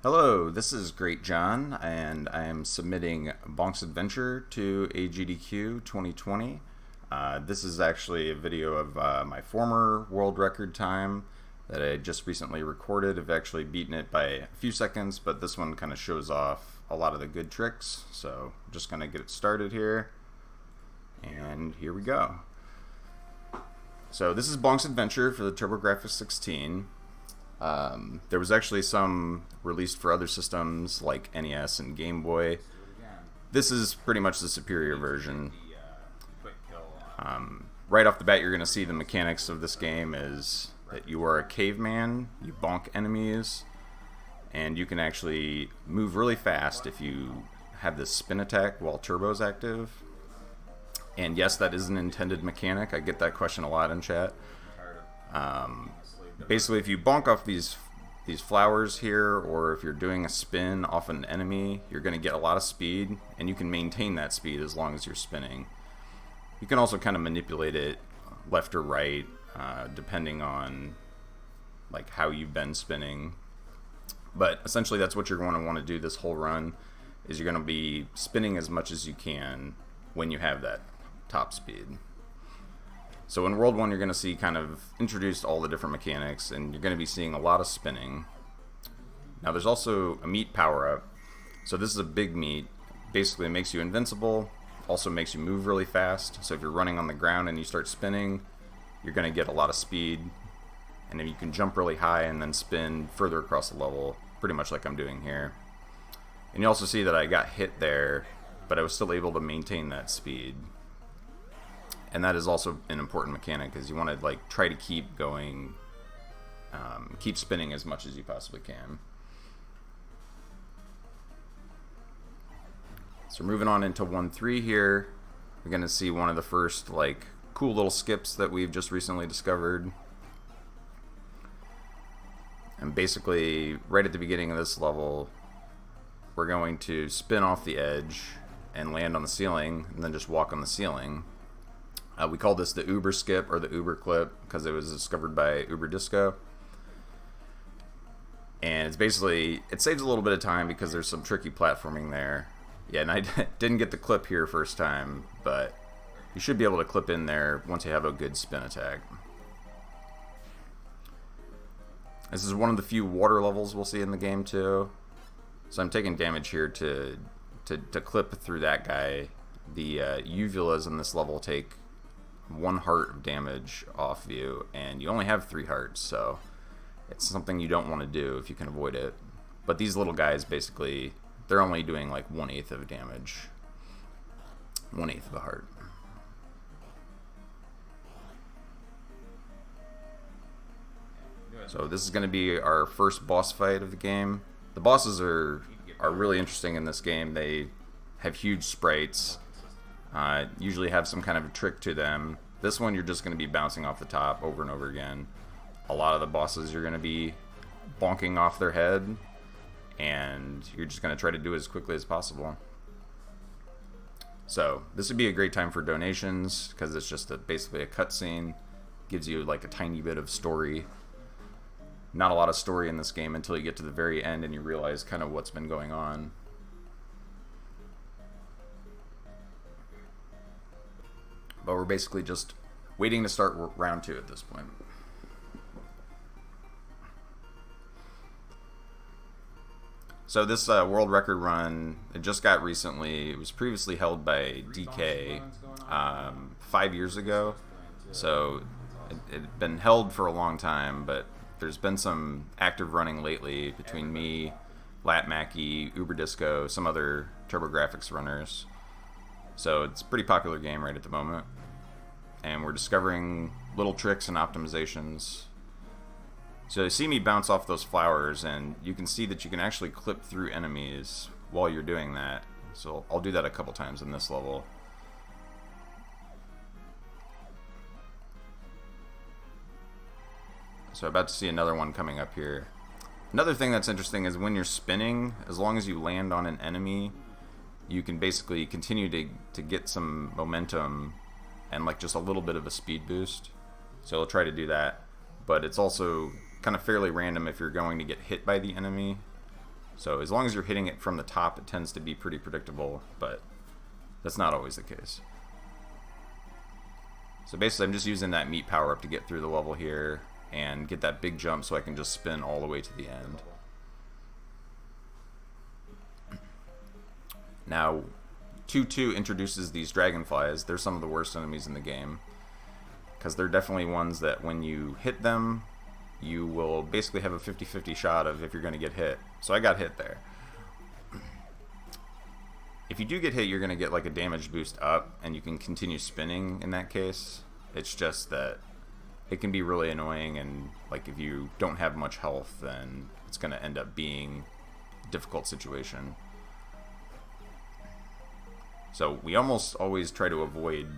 Hello, this is greatjhon, and I am submitting Bonk's Adventure to AGDQ 2020. This is actually a video of my former world record time that I just recently recorded. I've actually beaten it by a few seconds, but this one kind of shows off a lot of the good tricks. So I'm just going to get it started here, and here we go. So this is Bonk's Adventure for the TurboGrafx-16. There was actually some released for other systems like NES and Game Boy. This is pretty much the superior version. Right off the bat, you're going to see the mechanics of this game is that you are a caveman, you bonk enemies, and you can actually move really fast if you have this spin attack while turbo is active. And yes, that is an intended mechanic. I get that question a lot in chat. Basically, if you bonk off these flowers here, or if you're doing a spin off an enemy, you're going to get a lot of speed, and you can maintain that speed as long as you're spinning. You can also kind of manipulate it left or right, depending on like how you've been spinning. But essentially, that's what you're going to want to do this whole run, is you're going to be spinning as much as you can when you have that top speed. So in World 1, you're going to see kind of introduced all the different mechanics, and you're going to be seeing a lot of spinning. Now there's also a meat power-up. So this is a big meat. Basically it makes you invincible, also makes you move really fast. So if you're running on the ground and you start spinning, you're going to get a lot of speed. And then you can jump really high and then spin further across the level, pretty much like I'm doing here. And you also see that I got hit there, but I was still able to maintain that speed. And that is also an important mechanic, because you want to like try to keep going, keep spinning as much as you possibly can. So moving on into 1.3 here, we're going to see one of the first like cool little skips that we've just recently discovered. And basically, right at the beginning of this level, we're going to spin off the edge and land on the ceiling, and then just walk on the ceiling. We call this the Uber skip or the Uber clip because it was discovered by Uber Disco. And it's basically, it saves a little bit of time because there's some tricky platforming there. Yeah, and I didn't get the clip here first time, but you should be able to clip in there once you have a good spin attack. This is one of the few water levels we'll see in the game too. So I'm taking damage here to clip through that guy. The uvulas in this level take 1 heart of damage off you, and you only have 3 hearts, so it's something you don't want to do if you can avoid it. But these little guys, basically, they're only doing like 1/8 of damage. 1/8 of a heart. So this is going to be our first boss fight of the game. The bosses are really interesting in this game. They have huge sprites. Usually have some kind of a trick to them. This one you're just going to be bouncing off the top over and over again. A lot of the bosses you're going to be bonking off their head, and you're just going to try to do it as quickly as possible. So this would be a great time for donations, because it's just basically a cutscene. Gives you like a tiny bit of story. Not a lot of story in this game until you get to the very end and you realize kind of what's been going on. But we're basically just waiting to start round 2 at this point. So this world record run, it just got recently. It was previously held by DK 5 years ago. So it had been held for a long time, but there's been some active running lately between me, Lat Mackie, Uber Disco, some other TurboGrafx runners. So it's a pretty popular game right at the moment. And we're discovering little tricks and optimizations. So you see me bounce off those flowers, and you can see that you can actually clip through enemies while you're doing that. So I'll do that a couple times in this level. So about to see another one coming up here. Another thing that's interesting is when you're spinning, as long as you land on an enemy, you can basically continue to get some momentum and like just a little bit of a speed boost. So I'll try to do that. But it's also kind of fairly random if you're going to get hit by the enemy. So as long as you're hitting it from the top, it tends to be pretty predictable, but that's not always the case. So basically I'm just using that meat power up to get through the level here and get that big jump so I can just spin all the way to the end. Now 2-2 introduces these dragonflies. They're some of the worst enemies in the game, because they're definitely ones that when you hit them, you will basically have a 50-50 shot of if you're going to get hit. So I got hit there. If you do get hit, you're going to get like a damage boost up, and you can continue spinning in that case. It's just that it can be really annoying, and like if you don't have much health, then it's going to end up being a difficult situation. So we almost always try to avoid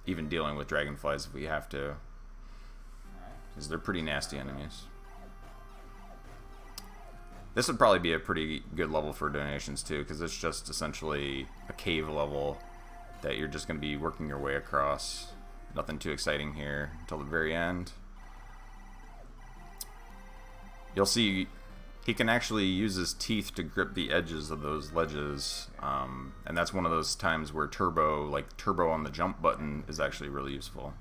even dealing with dragonflies if we have to, because they're pretty nasty enemies. This would probably be a pretty good level for donations too, because it's just essentially a cave level that you're just going to be working your way across. Nothing too exciting here until the very end. You'll see he can actually use his teeth to grip the edges of those ledges, and that's one of those times where turbo on the jump button is actually really useful.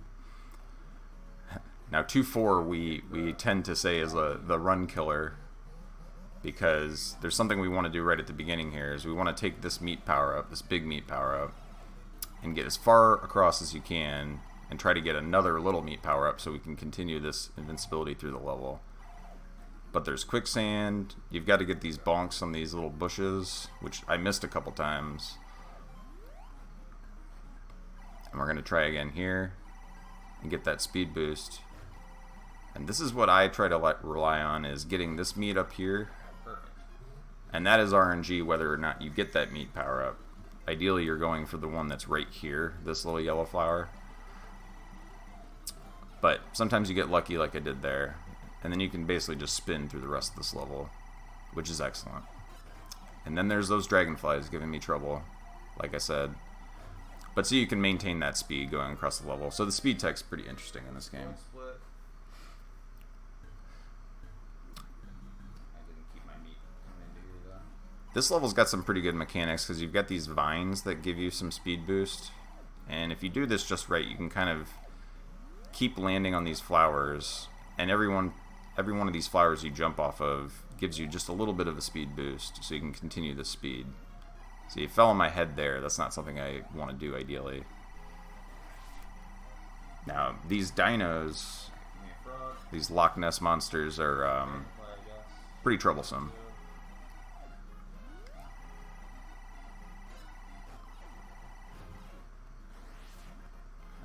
Now 2-4 we tend to say is the run killer, because there's something we want to do right at the beginning here, is we want to take this meat power up, this big meat power up, and get as far across as you can and try to get another little meat power up so we can continue this invincibility through the level. But there's quicksand, you've got to get these bonks on these little bushes, which I missed a couple times. And we're going to try again here and get that speed boost. And this is what I try to rely on, is getting this meat up here. And that is RNG whether or not you get that meat power up. Ideally you're going for the one that's right here, this little yellow flower. But sometimes you get lucky like I did there. And then you can basically just spin through the rest of this level, which is excellent. And then there's those dragonflies giving me trouble, like I said. But see, you can maintain that speed going across the level. So the speed tech's pretty interesting in this game. This level's got some pretty good mechanics, because you've got these vines that give you some speed boost. And if you do this just right, you can kind of keep landing on these flowers, and every one of these flowers you jump off of gives you just a little bit of a speed boost, so you can continue the speed. See, it fell on my head there. That's not something I want to do ideally. Now, these dinos, these Loch Ness monsters, are pretty troublesome.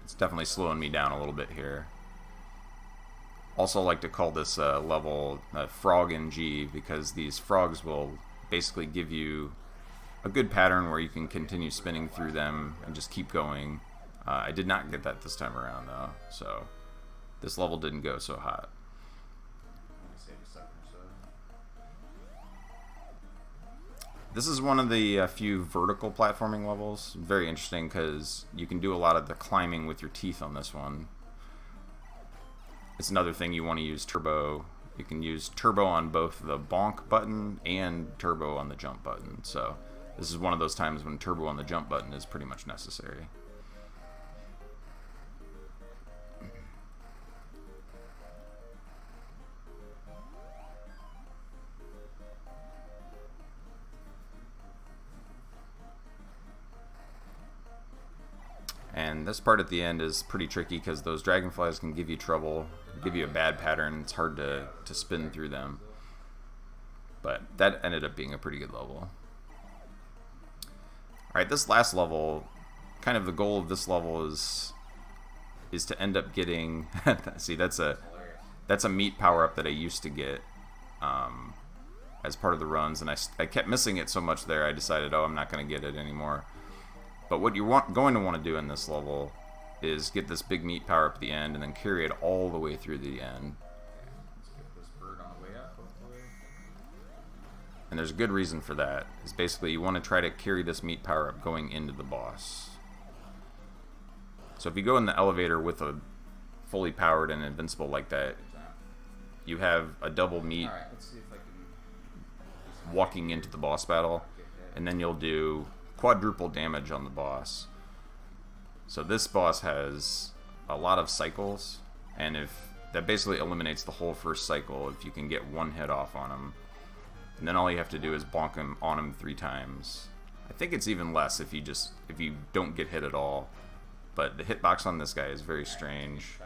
It's definitely slowing me down a little bit here. Also like to call this level Frog NG, because these frogs will basically give you a good pattern where you can continue spinning through them and just keep going. I did not get that this time around though, so this level didn't go so hot. This is one of the few vertical platforming levels. Very interesting because you can do a lot of the climbing with your teeth on this one. It's another thing you want to use turbo. You can use turbo on both the bonk button and turbo on the jump button. So this is one of those times when turbo on the jump button is pretty much necessary. And this part at the end is pretty tricky because those dragonflies can give you trouble, give you a bad pattern. It's hard to spin through them. But that ended up being a pretty good level. Alright, this last level, kind of the goal of this level is to end up getting... see, that's a meat power-up that I used to get as part of the runs, and I kept missing it so much there, I decided, oh, I'm not going to get it anymore. But what you're going to want to do in this level is get this big meat power up at the end and then carry it all the way through the end. Let's get this bird on the way up, hopefully. And there's a good reason for that. Is basically you want to try to carry this meat power up going into the boss. So if you go in the elevator with a fully powered and invincible like that, you have a double meat. Alright, let's see if I can do walking into the boss battle, and then you'll do quadruple damage on the boss. So this boss has a lot of cycles, and if that basically eliminates the whole first cycle if you can get one hit off on him. And then all you have to do is bonk him on him 3 times. I think it's even less if you don't get hit at all. But the hitbox on this guy is very strange.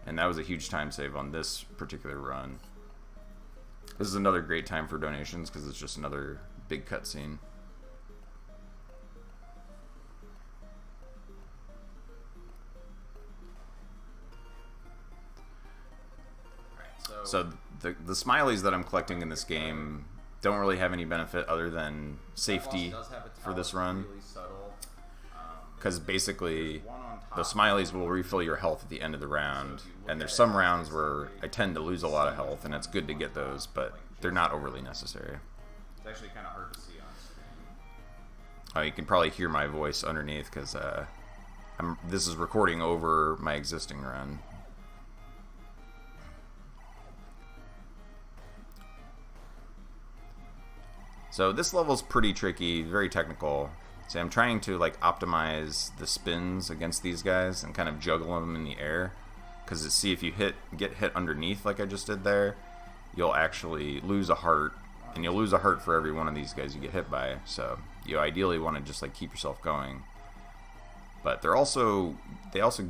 And that was a huge time save on this particular run. This is another great time for donations because it's just another big cutscene. So the smileys that I'm collecting in this game don't really have any benefit other than safety for this run. Because basically the smileys will refill your health at the end of the round. And there's some rounds where I tend to lose a lot of health, and it's good to get those, but they're not overly necessary. It's actually kind of hard to see on screen. Oh, you can probably hear my voice underneath because this is recording over my existing run. So this level's pretty tricky, very technical. So I'm trying to like optimize the spins against these guys and kind of juggle them in the air. Because see, if you get hit underneath like I just did there, you'll actually lose a heart, and you'll lose a heart for every one of these guys you get hit by. So you ideally want to just like keep yourself going. But they also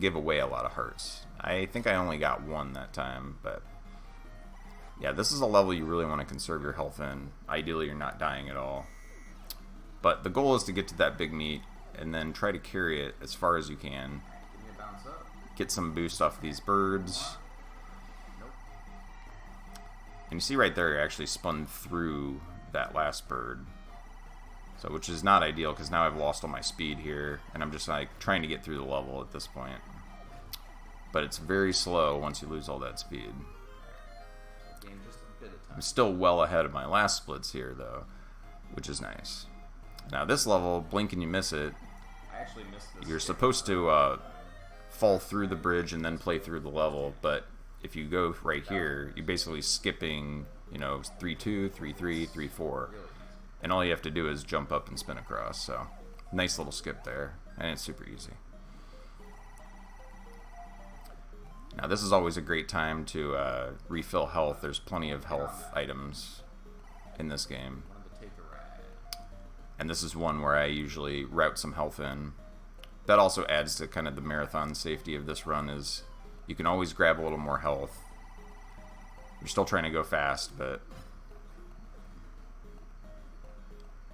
give away a lot of hearts. I think I only got 1 that time, but yeah, this is a level you really want to conserve your health in. Ideally, you're not dying at all. But the goal is to get to that big meat and then try to carry it as far as you can. Give me a bounce up. Get some boost off these birds. Nope. And you see right there, it actually spun through that last bird. So, which is not ideal because now I've lost all my speed here, and I'm just like trying to get through the level at this point. But it's very slow once you lose all that speed. Gain just a bit of time. I'm still well ahead of my last splits here, though, which is nice. Now this level, blink and you miss it. I actually missed this. You're supposed to fall through the bridge and then play through the level, but if you go right here, you're basically skipping, 3-2, 3-3, 3-4, and all you have to do is jump up and spin across. So nice little skip there, and it's super easy. Now this is always a great time to refill health. There's plenty of health items in this game. And this is one where I usually route some health in. That also adds to kind of the marathon safety of this run, is you can always grab a little more health. You're still trying to go fast, but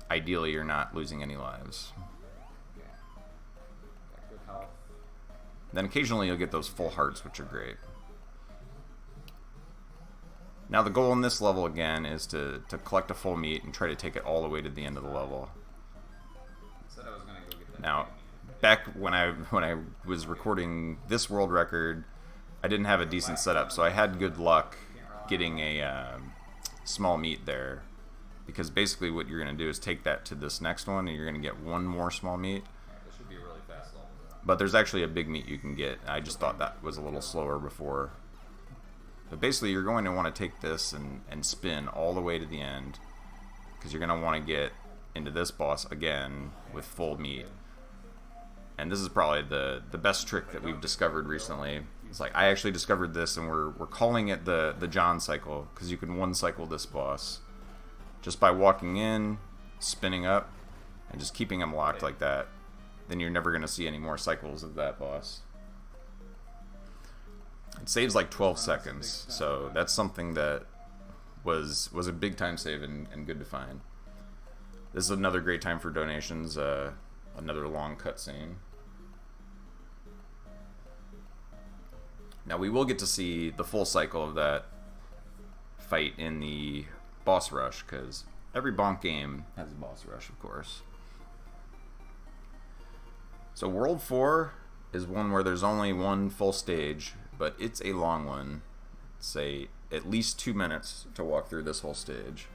ideally you're not losing any lives. Okay. Got good health. Then occasionally you'll get those full hearts, which are great. Now the goal in this level again is to collect a full meat and try to take it all the way to the end of the level. Said I was gonna go get that Now, back when I was recording this world record, I didn't have a decent setup, so I had good luck getting a small meat there, because basically what you're gonna do is take that to this next one, and you're gonna get 1 more small meat. This should be a really fast level. But there's actually a big meat you can get. I just thought that was a little slower before. But basically, you're going to want to take this and spin all the way to the end, because you're going to want to get into this boss again with full meat. And this is probably the best trick that we've discovered recently. It's like, I actually discovered this, and we're calling it the John cycle, because you can one-cycle this boss just by walking in, spinning up, and just keeping him locked like that. Then you're never going to see any more cycles of that boss. It saves like 12 seconds, so that's something that was a big time save and good to find. This is another great time for donations, another long cutscene. Now we will get to see the full cycle of that fight in the boss rush, because every Bonk game has a boss rush, of course. So World 4 is one where there's only one full stage, but it's a long one. It's at least 2 minutes to walk through this whole stage.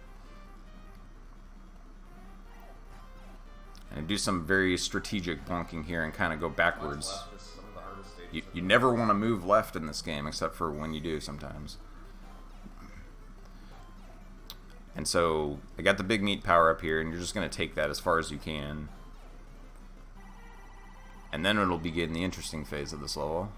And do some very strategic bonking here and kind of go backwards. You never want to move left in this game, except for when you do sometimes. And so I got the big meat power up here, and you're just going to take that as far as you can. And then it'll begin the interesting phase of this level.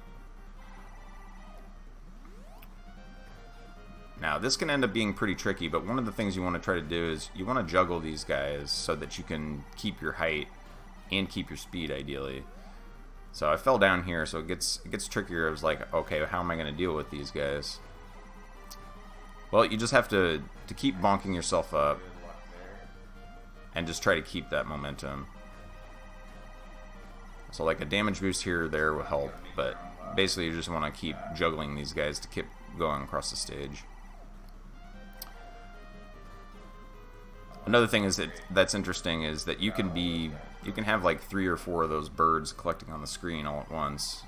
Now, this can end up being pretty tricky, but one of the things you want to try to do is you want to juggle these guys so that you can keep your height and keep your speed, ideally. So I fell down here, so it gets trickier. I was like, okay, how am I going to deal with these guys? Well, you just have to keep bonking yourself up and just try to keep that momentum. So like a damage boost here or there will help, but basically you just want to keep juggling these guys to keep going across the stage. Another thing is that's interesting is that you can have like 3 or 4 of those birds collecting on the screen all at once,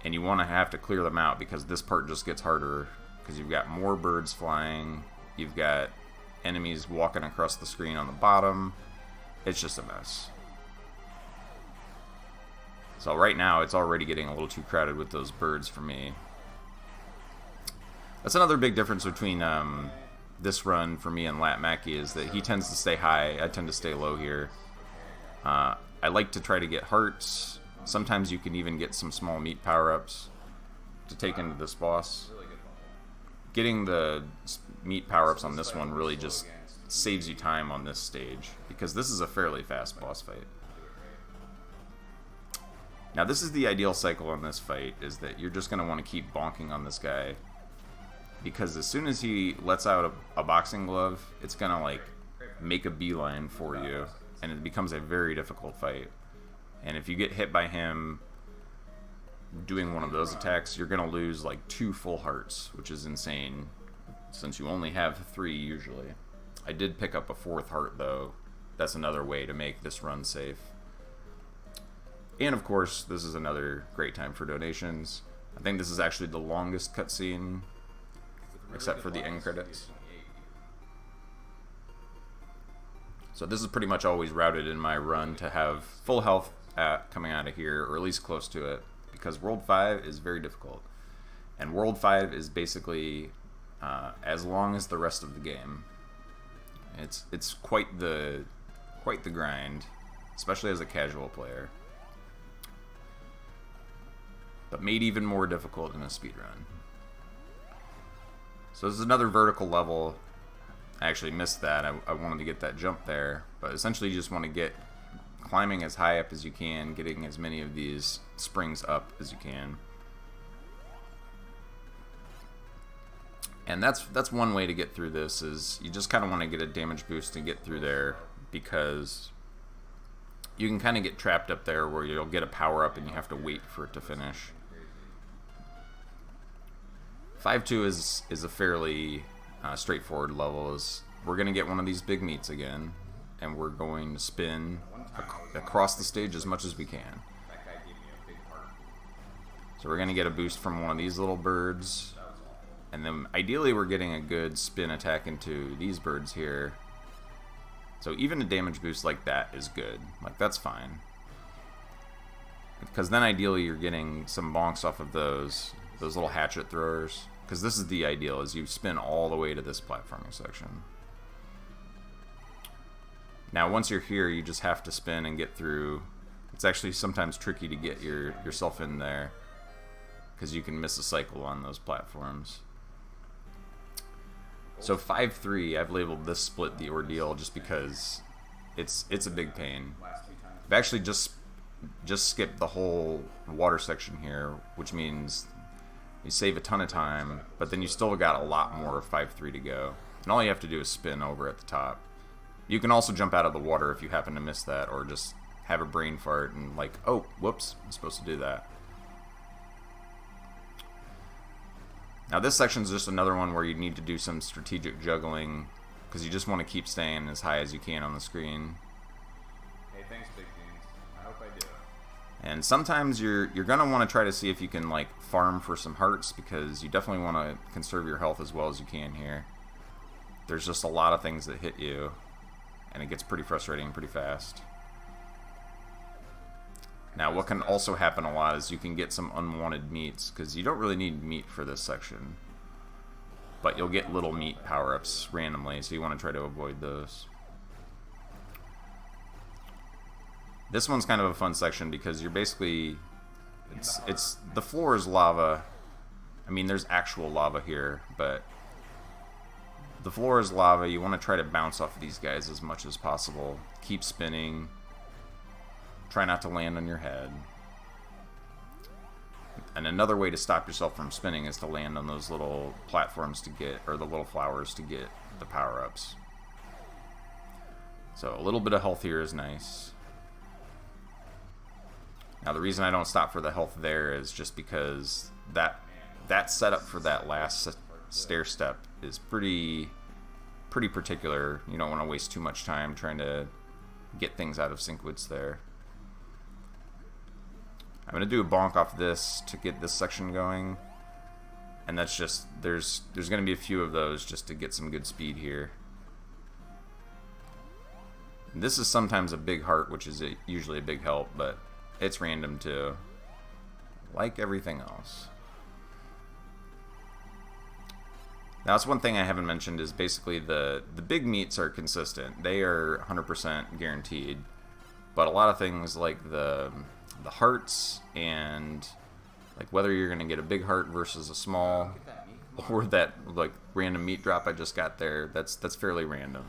and you want to have to clear them out because this part just gets harder because you've got more birds flying, you've got enemies walking across the screen on the bottom. It's just a mess. So right now it's already getting a little too crowded with those birds for me. That's another big difference between this run for me and Lat Mackie is that he tends to stay high. I tend to stay low here. I like to try to get hearts. Sometimes you can even get some small meat power-ups to take into this boss. Getting the meat power-ups on this one really just saves you time on this stage because this is a fairly fast boss fight. Now this is the ideal cycle on this fight, is that you're just going to want to keep bonking on this guy because as soon as he lets out a boxing glove, it's going to like make a beeline for you and it becomes a very difficult fight. And if you get hit by him doing one of those attacks, you're going to lose like 2 full hearts, which is insane since you only have 3 usually. I did pick up a 4th heart though. That's another way to make this run safe. And of course, this is another great time for donations. I think this is actually the longest cutscene, except for the end credits. So this is pretty much always routed in my run to have full health coming out of here, or at least close to it, because World 5 is very difficult. And World 5 is basically as long as the rest of the game. It's quite the grind, especially as a casual player. But made even more difficult in a speedrun. So this is another vertical level. I actually missed that. I wanted to get that jump there. But essentially you just want to get climbing as high up as you can, getting as many of these springs up as you can. And that's one way to get through this, is you just kind of want to get a damage boost and get through there, because you can kind of get trapped up there where you'll get a power up and you have to wait for it to finish. 5-2 is a fairly straightforward level. We're going to get one of these big meats again, and we're going to spin across the stage as much as we can. So we're going to get a boost from one of these little birds, and then ideally we're getting a good spin attack into these birds here. So even a damage boost like that is good. Like, that's fine. Because then ideally you're getting some bonks off of those little hatchet throwers, because this is the ideal, is you spin all the way to this platforming section. Now once you're here, you just have to spin and get through. It's actually sometimes tricky to get yourself in there, because you can miss a cycle on those platforms. So 5-3, I've labeled this split the ordeal just because it's a big pain. I've actually just skipped the whole water section here, which means you save a ton of time, but then you still got a lot more of 5-3 to go. And all you have to do is spin over at the top. You can also jump out of the water if you happen to miss that, or just have a brain fart and like, oh, whoops, I'm supposed to do that. Now this section is just another one where you need to do some strategic juggling, because you just want to keep staying as high as you can on the screen. Hey, thanks, Big Beans. I hope I do. And sometimes you're going to want to try to see if you can like farm for some hearts, because you definitely want to conserve your health as well as you can here. There's just a lot of things that hit you, and it gets pretty frustrating pretty fast. Now what can also happen a lot is you can get some unwanted meats, because you don't really need meat for this section. but you'll get little meat power-ups randomly, so you want to try to avoid those. This one's kind of a fun section because you're basically... It's the floor is lava. I mean, there's actual lava here, but the floor is lava. You want to try to bounce off of these guys as much as possible. Keep spinning. Try not to land on your head. And another way to stop yourself from spinning is to land on those little platforms to get, or the little flowers to get the power-ups. So a little bit of health here is nice. Now the reason I don't stop for the health there is just because that setup for that last stair step is pretty particular. You don't want to waste too much time trying to get things out of sequence there. I'm going to do a bonk off this to get this section going. And that's just, there's going to be a few of those just to get some good speed here. And this is sometimes a big heart, which is usually a big help, but it's random too. Like everything else. Now, that's one thing I haven't mentioned is basically the big meats are consistent. They are 100% guaranteed. But a lot of things like the hearts and like whether you're going to get a big heart versus a small, or that like random meat drop I just got there, that's fairly random.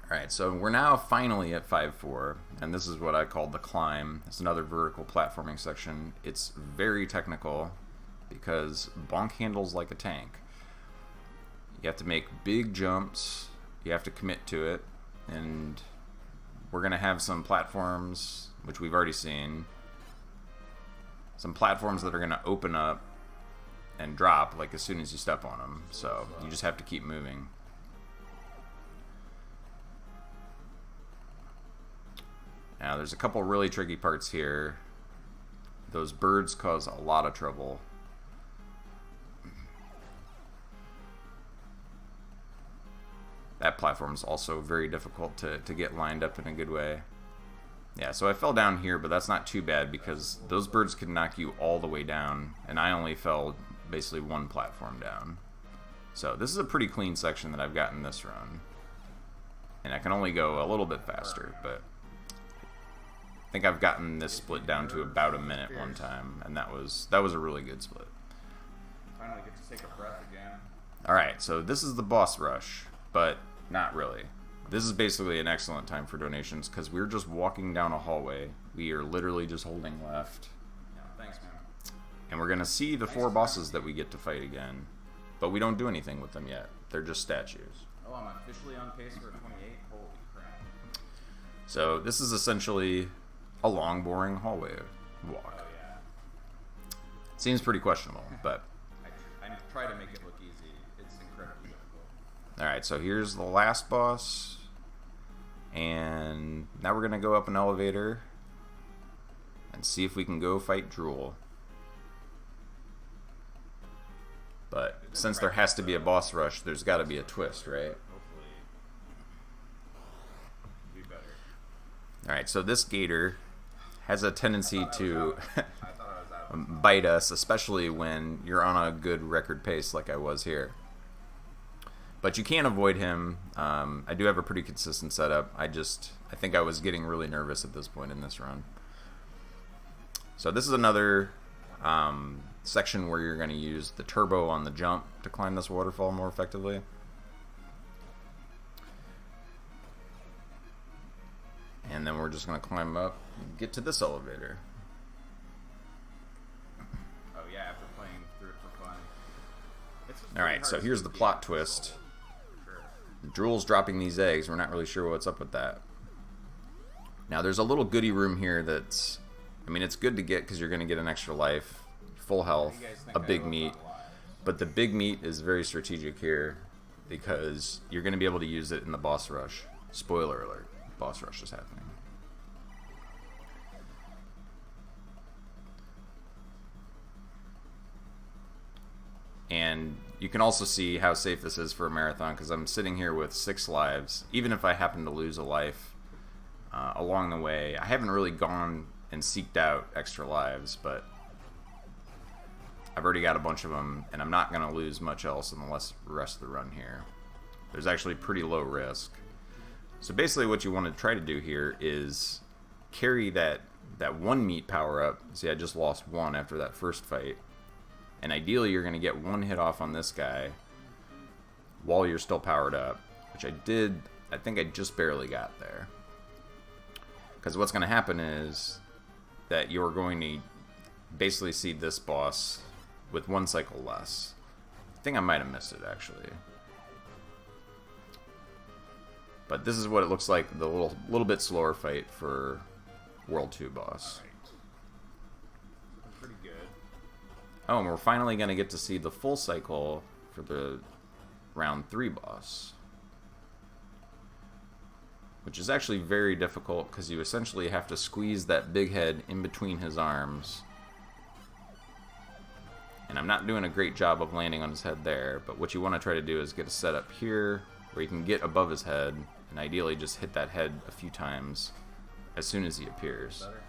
Alright, so we're now finally at 5-4, and this is what I call the climb. It's another vertical platforming section. It's very technical because Bonk handles like a tank. You have to make big jumps, you have to commit to it, and we're going to have some platforms, which we've already seen, some platforms that are going to open up and drop like as soon as you step on them, so you just have to keep moving. Now, there's a couple really tricky parts here. Those birds cause a lot of trouble. That platform is also very difficult to get lined up in a good way. Yeah, so I fell down here, but that's not too bad because those birds can knock you all the way down, and I only fell basically one platform down. So this is a pretty clean section that I've gotten this run. And I can only go a little bit faster, but I think I've gotten this split down to about a minute one time, and that was a really good split. Finally get to take a breath again. Alright, so this is the boss rush, but not really. This is basically an excellent time for donations because we're just walking down a hallway. We are literally just holding left. Yeah, thanks, man. And we're going to see the 4 bosses that we get to fight again, but we don't do anything with them yet. They're just statues. Oh, I'm officially on pace for 28? Holy crap. So this is essentially a long, boring hallway walk. Oh, yeah. Seems pretty questionable, but... I try to make it look easy. It's incredibly difficult. Alright, so here's the last boss. And now we're going to go up an elevator and see if we can go fight Drool. But since there has to be a boss rush, there's got to be a twist, right? Hopefully. Be better. Alright, so this gator has a tendency to bite us, especially when you're on a good record pace like I was here. But you can't avoid him. I do have a pretty consistent setup. I think I was getting really nervous at this point in this run. So this is another section where you're going to use the turbo on the jump to climb this waterfall more effectively. And then we're just going to climb up and get to this elevator. Oh yeah, after playing through it for fun. Alright, so here's the plot twist. Drool's dropping these eggs. We're not really sure what's up with that. Now there's a little goodie room here that's... I mean, it's good to get because you're going to get an extra life, full health, a big meat. But the big meat is very strategic here because you're going to be able to use it in the boss rush. Spoiler alert, boss rush is happening. And you can also see how safe this is for a marathon because I'm sitting here with 6 lives. Even if I happen to lose a life along the way, I haven't really gone and seeked out extra lives, but I've already got a bunch of them, and I'm not going to lose much else in the rest of the run here. There's actually pretty low risk. So basically what you want to try to do here is carry that one meat power up. See, I just lost one after that first fight. And ideally you're going to get one hit off on this guy while you're still powered up, which I did. I think I just barely got there. Because what's going to happen is that you're going to basically see this boss with one cycle less. I think I might have missed it, actually. But this is what it looks like, the little bit slower fight for World 2 boss. Right. Pretty good. Oh, and we're finally going to get to see the full cycle for the Round 3 boss. Which is actually very difficult, because you essentially have to squeeze that big head in between his arms. And I'm not doing a great job of landing on his head there, but what you want to try to do is get a setup here where you can get above his head, and ideally just hit that head a few times as soon as he appears. Better.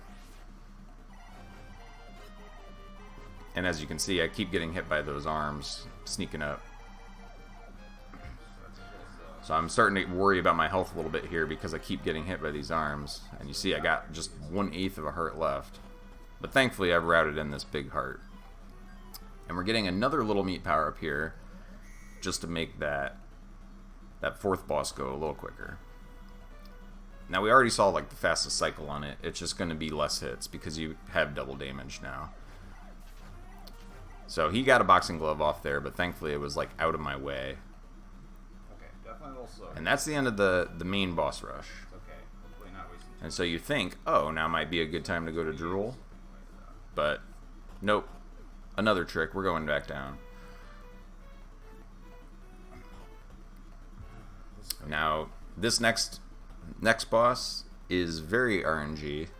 And as you can see, I keep getting hit by those arms sneaking up. So I'm starting to worry about my health a little bit here because I keep getting hit by these arms. And you see I got just 1/8 of a heart left. But thankfully I've routed in this big heart. And we're getting another little meat power up here just to make that fourth boss go a little quicker. Now we already saw like the fastest cycle on it. It's just going to be less hits because you have double damage now. So he got a boxing glove off there, but thankfully it was like out of my way. Okay, definitely a little slow. And that's the end of the main boss rush. It's okay. Hopefully not wasting time. And so you think, oh, now might be a good time to go to Drool. But nope. Another trick. We're going back down. Now, this next boss is very RNG.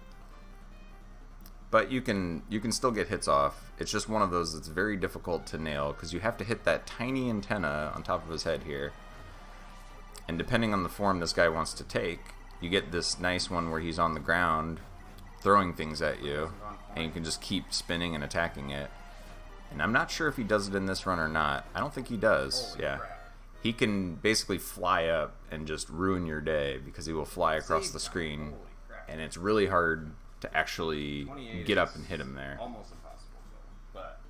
But you can still get hits off. It's just one of those that's very difficult to nail because you have to hit that tiny antenna on top of his head here. And depending on the form this guy wants to take, you get this nice one where he's on the ground throwing things at you, and you can just keep spinning and attacking it. And I'm not sure if he does it in this run or not. I don't think he does. Holy yeah. crap. He can basically fly up and just ruin your day because he will fly across the screen, Holy crap. and it's really hard to actually 28 get up is and hit him there. Almost impossible, though. But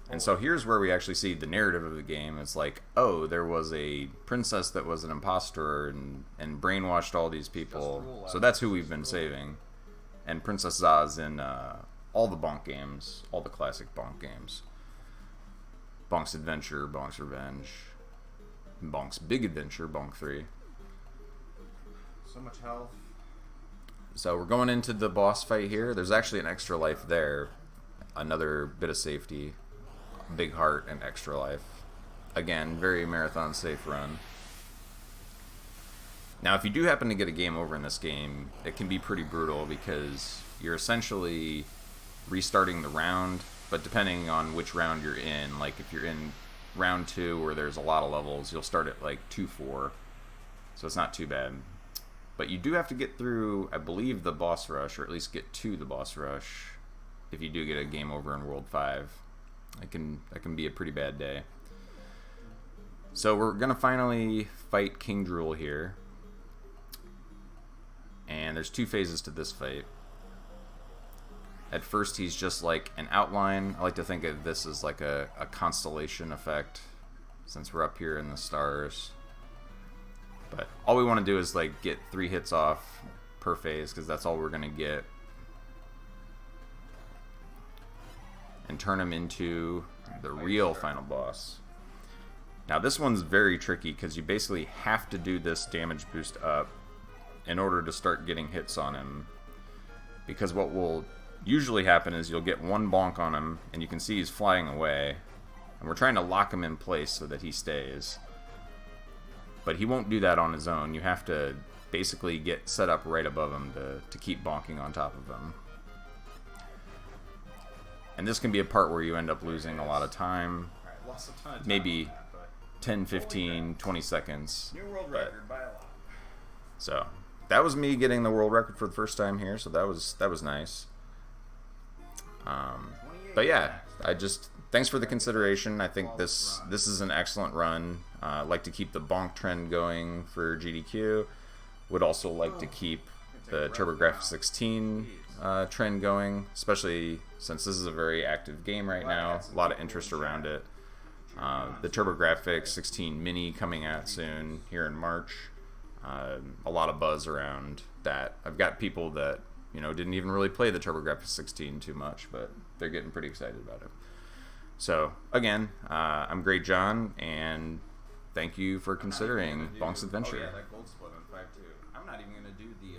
And so here's where we actually see the narrative of the game. It's like, oh, there was a princess that was an imposter and brainwashed all these people. So that's who we've been saving. And Princess Za's in all the Bonk games, all the classic Bonk games. Bonk's Adventure, Bonk's Revenge, Bonk's Big Adventure, Bonk 3. so much health. So we're going into the boss fight here. There's actually an extra life there. Another bit of safety. Big heart and extra life. Again, very marathon safe run. Now, if you do happen to get a game over in this game, it can be pretty brutal because you're essentially restarting the round, but depending on which round you're in, like if you're in round 2 where there's a lot of levels, you'll start at like 2-4, so it's not too bad. But you do have to get through, I believe, the boss rush, or at least get to the boss rush if you do get a game over in World 5. That can be a pretty bad day. So we're going to finally fight King Drool here. And there's 2 phases to this fight. At first he's just like an outline. I like to think of this as like a constellation effect, since we're up here in the stars. But all we want to do is like get 3 hits off per phase, because that's all we're going to get. And turn him into the real final boss. Now this one's very tricky, because you basically have to do this damage boost up in order to start getting hits on him. Because what will usually happen is you'll get 1 bonk on him, and you can see he's flying away. And we're trying to lock him in place so that he stays. But he won't do that on his own. You have to basically get set up right above him to keep bonking on top of him. And this can be a part where you end up losing a lot of time. Alright, lost a ton of time Maybe on that, but 10, 15, 20 seconds. new world But- record by a lot. So that was me getting the world record for the first time here, so that was nice. But yeah, thanks for the consideration. I think this is an excellent run. I'd like to keep the bonk trend going for GDQ. Would also like to keep the TurboGrafx-16 trend going, especially since this is a very active game right now. A lot of interest around it. The TurboGrafx-16 Mini coming out soon here in March. A lot of buzz around that. I've got people that didn't even really play the TurboGrafx-16 too much, but they're getting pretty excited about it. So again, I'm greatjhon, and thank you for considering Bonk's Adventure. Oh yeah, that gold split on 5-2. I'm not even gonna do the